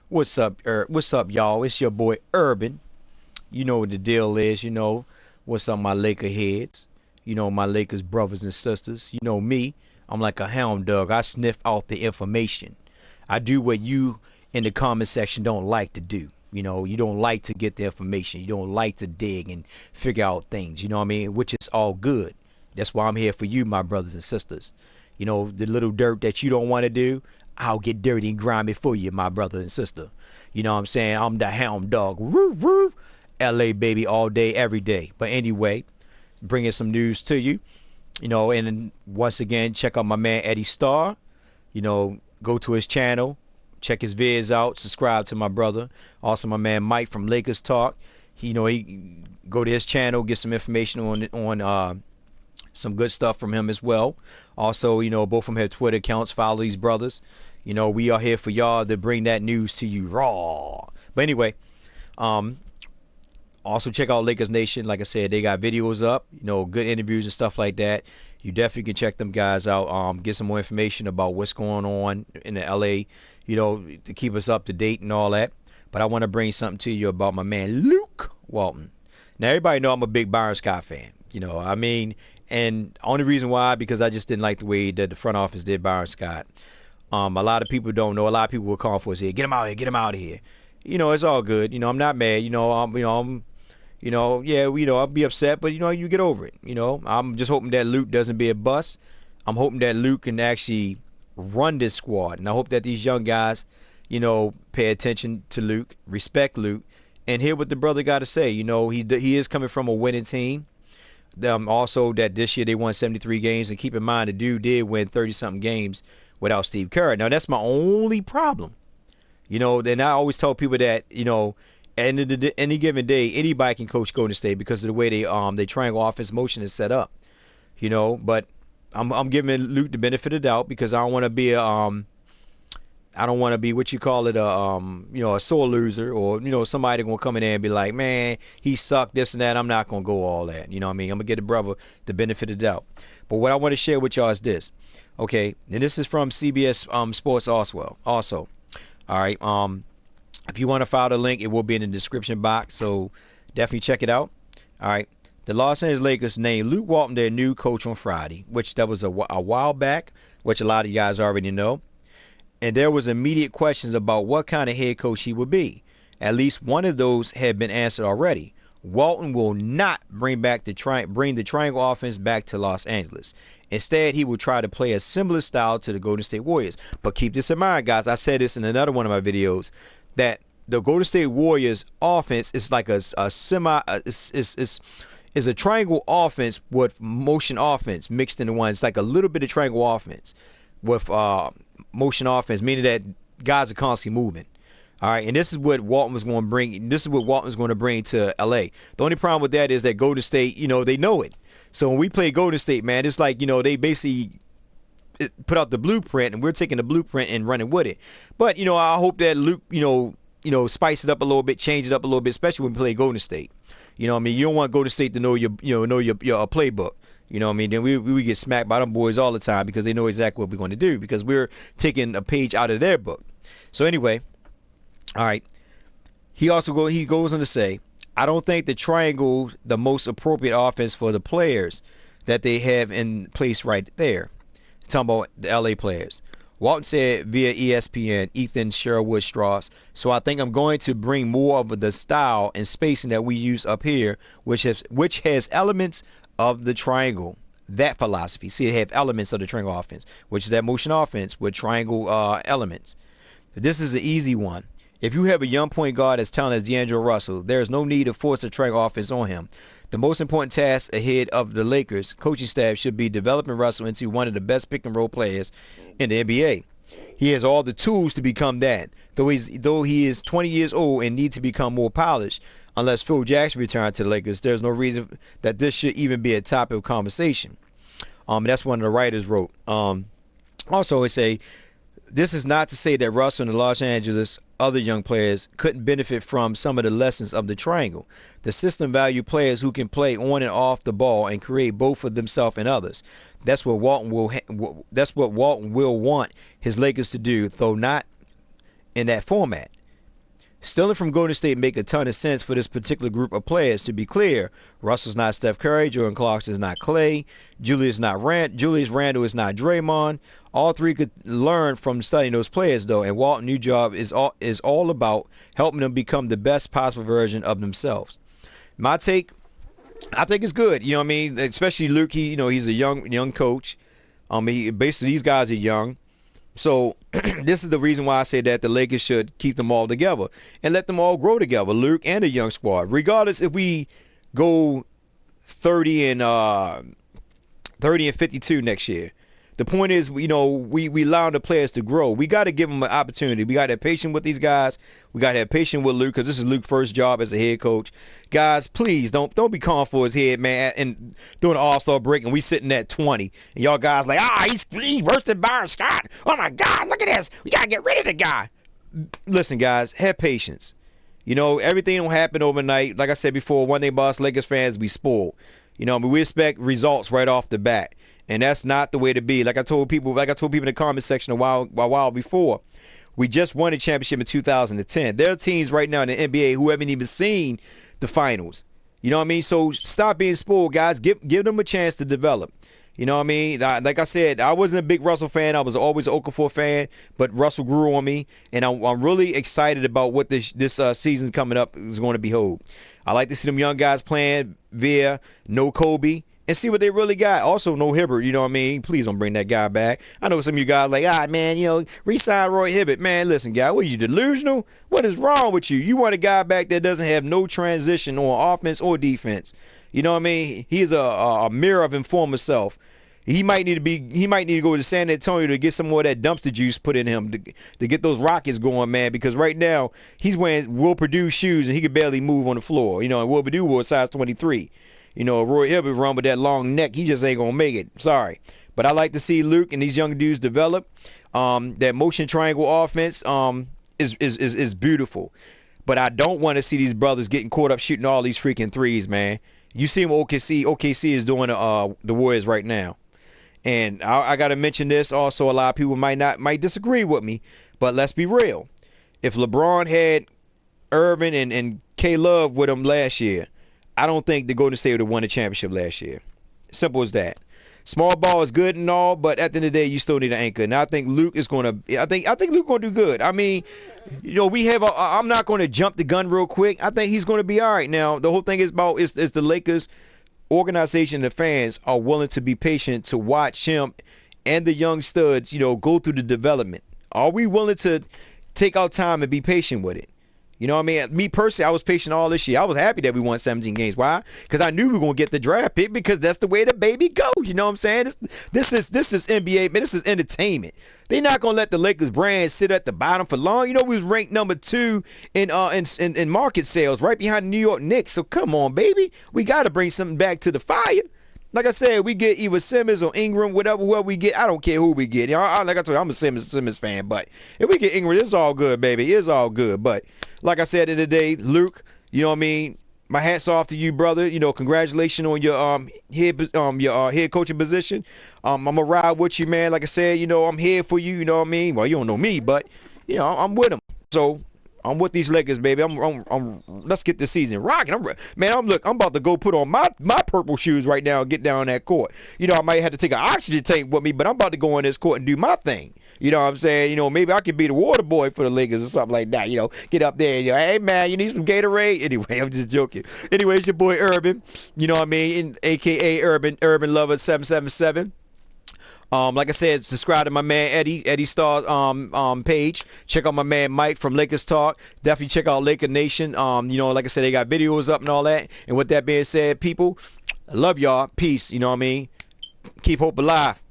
What's up, y'all? It's your boy Urban. You know what the deal is. You know what's up, my Laker heads. You know my Lakers brothers and sisters. You know me. I'm like a hound dog. I sniff out the information. I do what you in the comment section don't like to do. You know, you don't like to get the information. You don't like to dig and figure out things. You know what I mean? Which is all good. That's why I'm here for you, my brothers and sisters. You know, the little dirt that you don't want to do, I'll get dirty and grimy for you, my brother and sister. You know what I'm saying? I'm the hound dog. Woof, woof. LA, baby, all day, every day. But anyway, bringing some news to you. You know, and once again, check out my man Eddie Starr. You know, go to his channel, check his vids out, subscribe to my brother. Also, my man Mike from Lakers Talk. He go to his channel, get some information on some good stuff from him as well. Also, you know, both of them have Twitter accounts. Follow these brothers. You know, we are here for y'all to bring that news to you raw. But anyway, um, also check out Lakers Nation. Like I said, they got videos up, you know, good interviews and stuff like that. You definitely can check them guys out. Get some more information about what's going on in the LA, you know, to keep us up to date and all that. But I want to bring something to you about my man Luke Walton. Now everybody know I'm a big Byron Scott fan. You know, I mean, and only reason why, because I just didn't like the way that the front office did Byron Scott. A lot of people don't know. A lot of people will call for us here. Get him out here. Get him out of here. You know, it's all good. You know, I'm not mad. I'll be upset, but you know, you get over it. You know, I'm just hoping that Luke doesn't be a bust. I'm hoping that Luke can actually run this squad, and I hope that these young guys, you know, pay attention to Luke, respect Luke, and hear what the brother got to say. You know, he is coming from a winning team. Also, that this year they won 73 games, and keep in mind the dude did win 30-something games without Steve Kerr. Now that's my only problem. You know, then I always tell people that, you know, any given day, anybody can coach Golden State because of the way they triangle offense motion is set up. You know, but I'm giving Luke the benefit of the doubt because I don't want to be what you call it, a sore loser, or you know, somebody gonna come in there and be like, man, he sucked this and that. I'm not gonna go all that. You know what I mean? I'm gonna get the brother the benefit of the doubt. But what I want to share with y'all is this. Okay, and this is from CBS Sports also. All right. If you want to follow the link, it will be in the description box. So definitely check it out. All right. The Los Angeles Lakers named Luke Walton their new coach on Friday, which that was a while back, which a lot of you guys already know. And there was immediate questions about what kind of head coach he would be. At least one of those had been answered already. Walton will not bring the triangle offense back to Los Angeles. Instead, he will try to play a similar style to the Golden State Warriors. But keep this in mind, guys. I said this in another one of my videos, that the Golden State Warriors offense is like is a triangle offense with motion offense mixed into one. It's like a little bit of triangle offense with motion offense, meaning that guys are constantly moving. All right, and this is what Walton was going to bring. This is what Walton's going to bring to LA. The only problem with that is that Golden State, you know, they know it. So when we play Golden State, man, it's like, you know, they basically put out the blueprint, and we're taking the blueprint and running with it. But you know, I hope that Luke, you know, spice it up a little bit, change it up a little bit, especially when we play Golden State. You know what I mean? You don't want Golden State to know your playbook. You know what I mean? Then we get smacked by them boys all the time because they know exactly what we're going to do because we're taking a page out of their book. So anyway, all right. He goes on to say, I don't think the triangle the most appropriate offense for the players that they have in place right there. Talking about the LA players. Walton said via ESPN, Ethan Sherwood Strauss. So I think I'm going to bring more of the style and spacing that we use up here, which has elements of the triangle. That philosophy. See, it have elements of the triangle offense, which is that motion offense with triangle elements. This is an easy one. If you have a young point guard as talented as D'Angelo Russell, there is no need to force a triangle offense on him. The most important task ahead of the Lakers coaching staff should be developing Russell into one of the best pick and roll players in the NBA. He has all the tools to become that, though he is 20 years old and needs to become more polished. Unless Phil Jackson returns to the Lakers, there's no reason that this should even be a topic of conversation. That's one of the writers wrote. Also, they say, this is not to say that Russell and the Los Angeles other young players couldn't benefit from some of the lessons of the triangle. The system value players who can play on and off the ball and create both for themselves and others. That's what Walton will want his Lakers to do, though not in that format. Stealing from Golden State make a ton of sense for this particular group of players. To be clear, Russell's not Steph Curry, Jordan Clarkson is not Clay, Julius Randle is not Draymond. All three could learn from studying those players, though, and Walton's new job is all about helping them become the best possible version of themselves. My take, I think it's good. You know what I mean? Especially Luke, he's a young coach. Basically, these guys are young. So this is the reason why I say that the Lakers should keep them all together and let them all grow together, Luke and the young squad. Regardless if we go 30 and 52 next year. The point is, we allow the players to grow. We got to give them an opportunity. We got to have patience with these guys. We got to have patience with Luke, because this is Luke's first job as a head coach. Guys, please don't be calling for his head, man, and doing an all-star break, and we sitting at 20. And y'all guys like, he's worse than Byron Scott. Oh, my God, look at this. We got to get rid of the guy. Listen, guys, have patience. Everything don't happen overnight. Like I said before, one thing about us Lakers fans, we spoiled. We expect results right off the bat. And that's not the way to be. Like I told people in the comment section a while before, we just won a championship in 2010. There are teams right now in the NBA who haven't even seen the finals. You know what I mean? So stop being spoiled, guys. Give them a chance to develop. You know what I mean? Like I said, I wasn't a big Russell fan. I was always an Okafor fan, but Russell grew on me, and I'm really excited about what this season coming up is going to behold. I like to see them young guys playing via no Kobe, and see what they really got. Also, no Hibbert, you know what I mean? Please don't bring that guy back. I know some of you guys like, man, re-sign Roy Hibbert. Man, listen, guy, what are you, delusional? What is wrong with you? You want a guy back that doesn't have no transition on offense or defense. You know what I mean? He's a mirror of his former self. He might need to go to San Antonio to get some more of that dumpster juice put in him to get those Rockets going, man, because right now he's wearing Will Purdue shoes and he can barely move on the floor. And Will Purdue wore size 23. Roy Hibbert run with that long neck. He just ain't going to make it. Sorry. But I like to see Luke and these young dudes develop. That motion triangle offense is beautiful. But I don't want to see these brothers getting caught up shooting all these freaking threes, man. You see what OKC is doing the Warriors right now. And I got to mention this also. A lot of people might disagree with me. But let's be real. If LeBron had Irvin and K-Love with him last year, I don't think the Golden State would have won the championship last year. Simple as that. Small ball is good and all, but at the end of the day, you still need an anchor. And I think Luke is going to. I think Luke going to do good. I mean, we have. I'm not going to jump the gun real quick. I think he's going to be all right. Now, the whole thing is about is the Lakers organization, the fans are willing to be patient to watch him and the young studs, go through the development. Are we willing to take our time and be patient with it? You know what I mean? Me personally, I was patient all this year. I was happy that we won 17 games. Why? Because I knew we were going to get the draft pick, because that's the way the baby goes. You know what I'm saying? This is NBA, man. This is entertainment. They're not going to let the Lakers brand sit at the bottom for long. We was ranked number 2 in market sales, right behind the New York Knicks. So come on, baby. We got to bring something back to the fire. Like I said, we get either Simmons or Ingram, whoever we get. I don't care who we get. Like I told you, I'm a Simmons fan, but if we get Ingram, it's all good, baby. It's all good. But like I said, in the day, Luke, you know what I mean? My hat's off to you, brother. Congratulations on your head coaching position. I'm gonna ride with you, man. Like I said, I'm here for you. You know what I mean? Well, you don't know me, but I'm with them. So I'm with these Lakers, baby. Let's get this season rocking. I'm about to go put on my purple shoes right now and get down that court. I might have to take an oxygen tank with me, but I'm about to go on this court and do my thing. You know what I'm saying? Maybe I could be the water boy for the Lakers or something like that. Get up there and hey, man, you need some Gatorade? Anyway, I'm just joking. Anyway, it's your boy Urban. You know what I mean? A.K.A. Urban Lover 777. Like I said, subscribe to my man Eddie Starr page. Check out my man Mike from Lakers Talk. Definitely check out Laker Nation. Like I said, they got videos up and all that. And with that being said, people, I love y'all. Peace. You know what I mean? Keep hope alive.